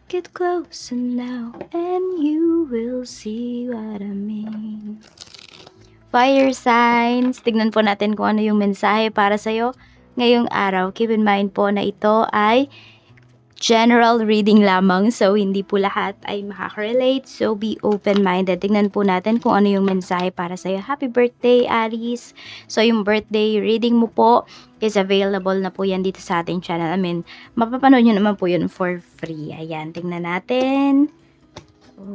Get closer now and you will see what I mean. Fire signs, tignan po natin kung ano yung mensahe para sa'yo ngayong araw. Keep in mind po na ito ay general reading lamang, so hindi po lahat ay makaka-relate. So be open-minded. Tignan po natin kung ano yung mensahe para sa'yo. Happy birthday, Aries! So yung birthday reading mo po is available na po yan dito sa ating channel. I mean, mapapanood nyo naman po yun for free. Ayan, tingnan natin.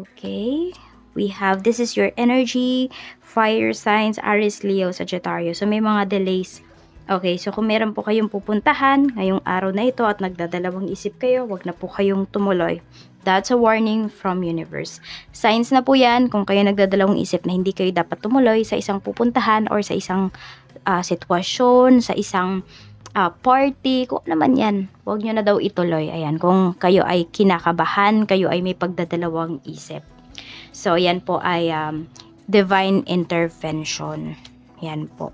Okay. We have, this is your energy, fire signs, Aries, Leo, Sagittarius. So may mga delays. Okay, so kung meron po kayong pupuntahan ngayong araw na ito at nagdadalawang isip kayo, wag na po kayong tumuloy. That's a warning from universe. Signs na po yan kung kayo nagdadalawang isip na hindi kayo dapat tumuloy sa isang pupuntahan or sa isang sitwasyon, sa isang party, kung naman yan, huwag nyo na daw ituloy. Ayan, kung kayo ay kinakabahan, kayo ay may pagdadalawang isip. So, yan po ay divine intervention. Yan po.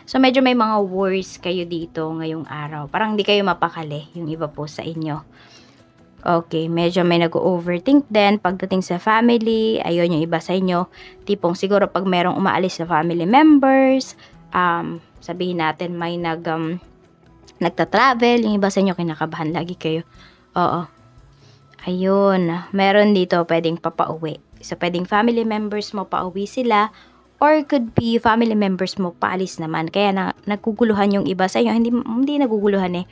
So, medyo may mga worries kayo dito ngayong araw. Parang hindi kayo mapakali yung iba po sa inyo. Okay, medyo may nag-overthink din pagdating sa family. Ayun yung iba sa inyo. Tipong siguro pag merong umaalis na family members, sabihin natin may nagta-travel, yung iba sa inyo kinakabahan lagi kayo. Oo. Ayun, meron dito pwedeng papauwi. So, pwedeng family members mo pauwi sila or could be family members mo paalis naman. Kaya naguguluhan yung iba sa inyo. Hindi naguguluhan eh.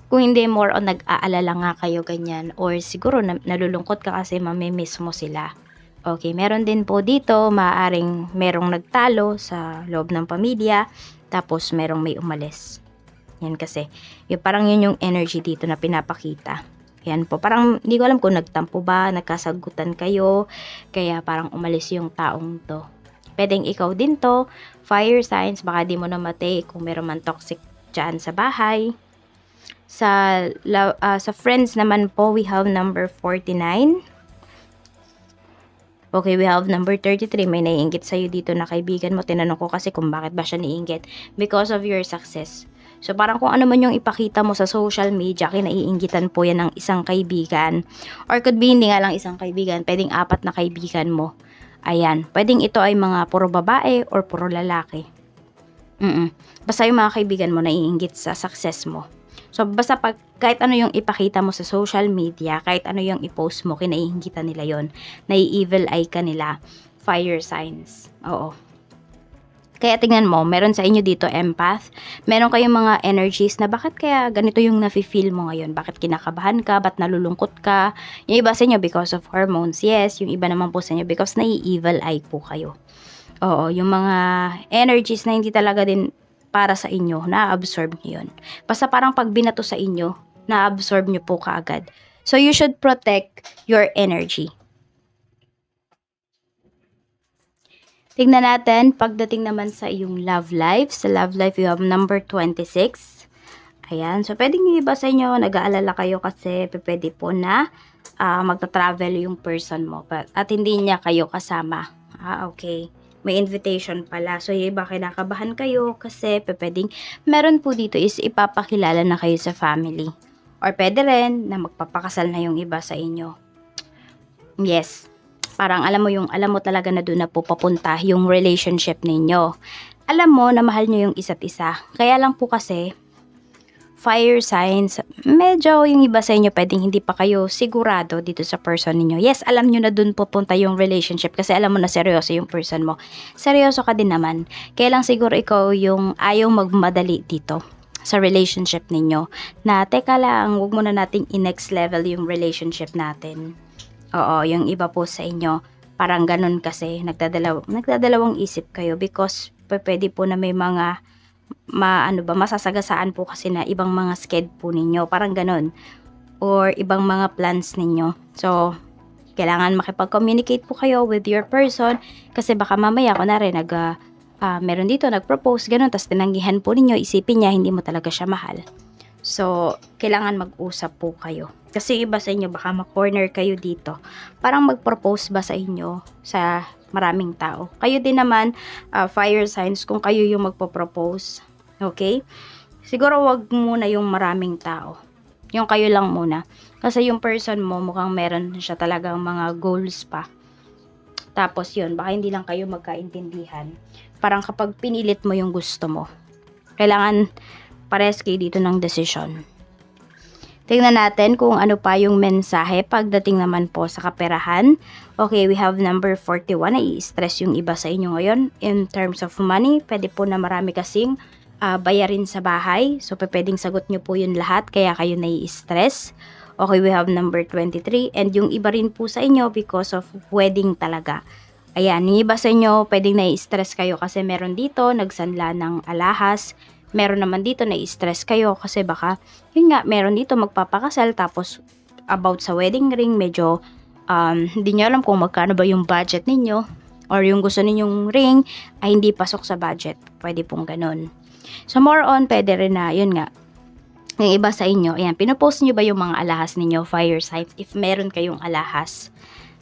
Kung hindi, more on nag-aalala nga kayo ganyan. Or siguro nalulungkot ka kasi mamimiss mo sila. Okay, meron din po dito, maaaring merong nagtalo sa loob ng pamilya. Tapos merong may umalis. Yan kasi. Parang yun yung energy dito na pinapakita. Yan po. Parang hindi ko alam kung nagtampo ba, nagkasagutan kayo. Kaya parang umalis yung taong to. Pwedeng ikaw din to. Fire signs, baka di mo namatay kung meron man toxic dyan sa bahay. Sa friends naman po, we have number 49. Okay, we have number 33. May naiinggit sa'yo dito na kaibigan mo. Tinanong ko kasi kung bakit ba siya naiinggit. Because of your success. So, parang kung ano man yung ipakita mo sa social media, kinaiinggitan po yan ng isang kaibigan. Or could be hindi nga lang isang kaibigan, pwedeng 4 na kaibigan mo. Ayan, pwedeng ito ay mga puro babae or puro lalaki. Basta yung mga kaibigan mo naiinggit sa success mo. So, basta kahit ano yung ipakita mo sa social media, kahit ano yung i-post mo, kinaiinggitan nila yon. Nai-evil eye ka nila. Fire signs. Oo. Kaya tingnan mo, meron sa inyo dito empath. Meron kayong mga energies na bakit kaya ganito yung nafe-feel mo ngayon? Bakit kinakabahan ka? Ba't nalulungkot ka? Yung iba sa inyo because of hormones. Yes, yung iba naman po sa inyo because nai-evil eye po kayo. Oo, yung mga energies na hindi talaga din para sa inyo, na-absorb nyo yun. Basta parang pag binato sa inyo, na-absorb nyo po kaagad. So, you should protect your energy. Tignan natin, pagdating naman sa iyong love life. Sa love life, you have number 26. Ayan. So, pwedeng yung iba sa inyo, nag-aalala kayo kasi pwede po na magta-travel yung person mo. At hindi niya kayo kasama. Okay. May invitation pala. So, yung iba kinakabahan kayo kasi pwedeng meron po dito is ipapakilala na kayo sa family. Or pwede rin na magpapakasal na yung iba sa inyo. Yes. Parang alam mo talaga na doon na po papunta yung relationship ninyo. Alam mo na mahal nyo yung isa't isa. Kaya lang po kasi, fire signs, medyo yung iba sa inyo pwedeng hindi pa kayo sigurado dito sa person ninyo. Yes, alam nyo na doon pupunta yung relationship kasi alam mo na seryoso yung person mo. Seryoso ka din naman. Kaya lang siguro ikaw yung ayaw magmadali dito sa relationship ninyo. Na teka lang, huwag muna nating i-next level yung relationship natin. Oo, yung iba po sa inyo, parang ganun kasi, nagdadalawang isip kayo because pwede po na may mga, masasagasaan po kasi na ibang mga sked po ninyo, parang ganun. Or ibang mga plans ninyo. So, kailangan makipag-communicate po kayo with your person kasi baka mamaya, kunwari, meron dito, nag-propose, ganun, tapos tinanggihan po ninyo, isipin niya, hindi mo talaga siya mahal. So, kailangan mag-usap po kayo. Kasi iba sa inyo, baka ma-corner kayo dito. Parang mag-propose ba sa inyo sa maraming tao. Kayo din naman, fire signs, kung kayo yung magpo-propose. Okay? Siguro wag muna yung maraming tao. Yung kayo lang muna. Kasi yung person mo, mukhang meron siya talagang mga goals pa. Tapos yun, baka hindi lang kayo magkaintindihan. Parang kapag pinilit mo yung gusto mo, kailangan parehas kayo dito ng desisyon. Tingnan natin kung ano pa yung mensahe pagdating naman po sa kaperahan. Okay, we have number 41. Nai-stress yung iba sa inyo ngayon. In terms of money, pwede po na marami kasing bayarin sa bahay. So, pwedeng sagot nyo po yun lahat, kaya kayo nai-stress. Okay, we have number 23. And yung iba rin po sa inyo because of wedding talaga. Ayan, yung iba sa inyo, pwedeng nai-stress kayo kasi meron dito, nagsanla ng alahas. Meron naman dito na i-stress kayo kasi baka, yun nga, meron dito magpapakasal tapos about sa wedding ring, medyo hindi nyo alam kung magkano ba yung budget ninyo or yung gusto ninyong ring ay hindi pasok sa budget. Pwede pong ganun. So more on, pwede rin na, yun nga, yung iba sa inyo, ayan, pinopost nyo ba yung mga alahas ninyo, fire signs, if meron kayong alahas.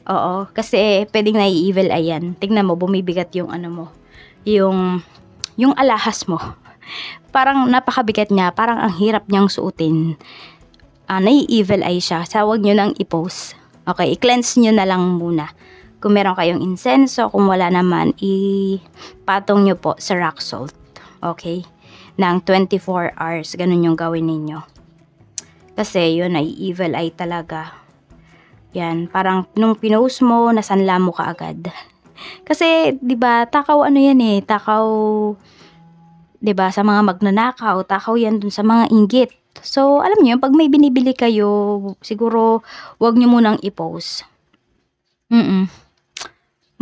Oo, kasi pwedeng nai-evil ayan. Tignan mo, bumibigat yung ano mo, yung alahas mo. Parang napakabigat niya, parang ang hirap niyang suotin. Nai-evil eye siya. So, huwag nyo nang i-post. Okay, i-cleanse nyo na lang muna. Kung meron kayong insenso, kung wala naman, ipatong nyo po sa rock salt. Okay? Nang 24 hours, ganun yung gawin ninyo. Kasi yun, nai-evil eye talaga. Yan, parang nung pinost mo, nasanla mo ka agad. Kasi, di ba, takaw ano yan eh, takaw, 'di ba, sa mga magnanakaw, takaw 'yan dun sa mga inggit. So, alam niyo, pag may binibili kayo, siguro 'wag niyo munang i-post.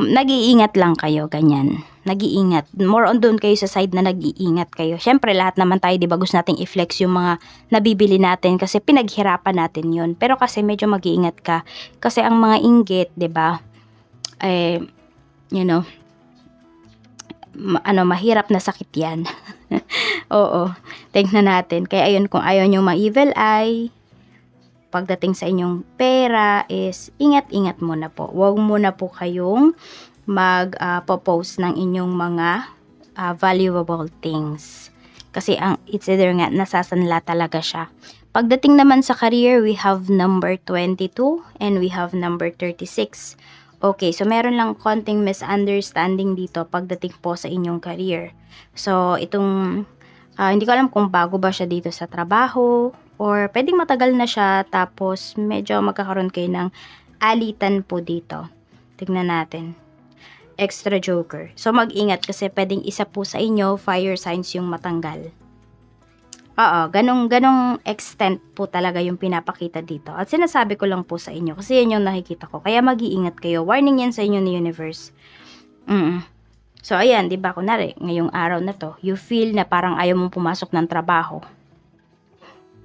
Nag-iingat lang kayo, ganyan. Nag-iingat. More on doon kayo sa side na nag-iingat kayo. Syempre, lahat naman tayo, 'di ba, gusto nating i-flex yung mga nabibili natin kasi pinaghirapan natin 'yon. Pero kasi medyo mag-iingat ka kasi ang mga inggit, 'di ba? You know, mahirap na sakit yan. Oo, tingnan natin. Kaya ayun, kung ayaw nyo ma-evil eye, pagdating sa inyong pera is, ingat-ingat muna po. Huwag muna po kayong mag-post ng inyong mga valuable things. Kasi it's either nga, nasasanla talaga siya. Pagdating naman sa career, we have number 22 and we have number 36. Okay, so meron lang konting misunderstanding dito pagdating po sa inyong career. So, itong, hindi ko alam kung bago ba siya dito sa trabaho or pwedeng matagal na siya tapos medyo magkakaroon kayo ng alitan po dito. Tignan natin. Extra joker. So, mag-ingat kasi pwedeng isa po sa inyo, fire signs yung matanggal. Oo, ganong extent po talaga yung pinapakita dito. At sinasabi ko lang po sa inyo kasi yan yung nakikita ko. Kaya mag-iingat kayo. Warning yan sa inyo ni universe. So, ayan, diba, kunwari, ngayong araw na to, you feel na parang ayaw mong pumasok ng trabaho.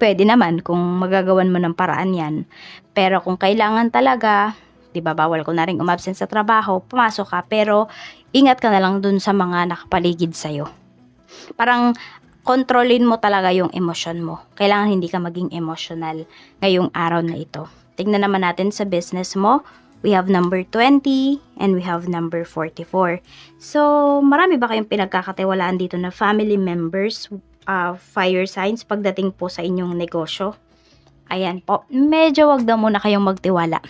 Pwede naman kung magagawan mo ng paraan yan. Pero kung kailangan talaga, diba, bawal ko na rin umabsent sa trabaho, pumasok ka. Pero, ingat ka na lang dun sa mga nakapaligid sa'yo. Parang, kontrolin mo talaga yung emosyon mo. Kailangan hindi ka maging emotional ngayong araw na ito. Tingnan naman natin sa business mo. We have number 20 and we have number 44. So, marami ba kayong pinagkakatiwalaan dito na family members, fire signs pagdating po sa inyong negosyo? Ayan po. Medyo wag daw muna kayong magtiwala.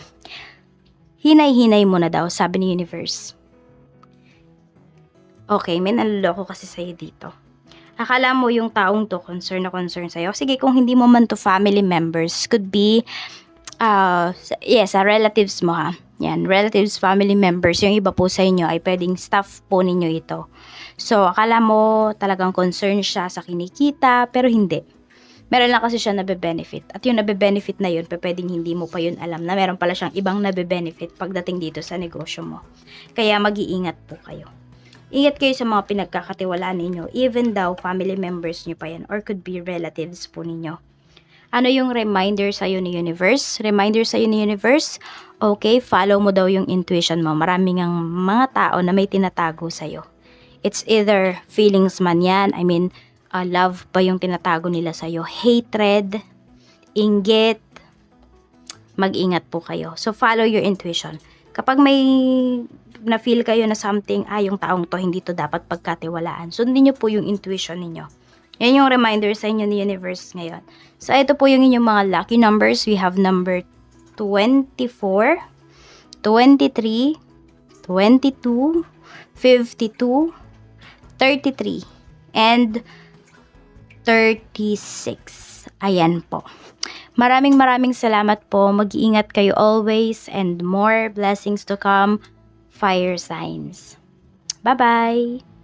Hinay-hinay muna daw, sabi ni universe. Okay, may naluloko kasi sa'yo dito. Akala mo yung taong to concern na concern sa'yo. Sige, kung hindi mo man to family members, could be, relatives mo ha. Yan, relatives, family members. Yung iba po sa inyo ay pwedeng staff po ninyo ito. So, akala mo talagang concern siya sa kinikita, pero hindi. Meron lang kasi siya nabe-benefit. At yung nabe-benefit na yun, pwedeng hindi mo pa yun alam na meron pala siyang ibang nabe-benefit pagdating dito sa negosyo mo. Kaya mag-iingat po kayo. Ingat kayo sa mga pinagkakatiwalaan ninyo, even daw family members nyo pa yan, or could be relatives po ninyo. Ano yung reminder sa'yo ni universe? Reminder sa'yo ni universe, okay, follow mo daw yung intuition mo. Maraming ang mga tao na may tinatago sa'yo. It's either feelings man yan, love pa yung tinatago nila sa'yo, hatred, inggit, mag-ingat po kayo. So, follow your intuition. Kapag may na-feel kayo na something, yung taong to, hindi to dapat pagkatiwalaan. Sundin nyo po yung intuition ninyo. Yan yung reminder sa inyo ni universe ngayon. So, ito po yung inyong mga lucky numbers. We have number 24, 23, 22, 52, 33, and 36. Ayan po. Maraming salamat po. Mag-iingat kayo always and more blessings to come, fire signs. Bye-bye!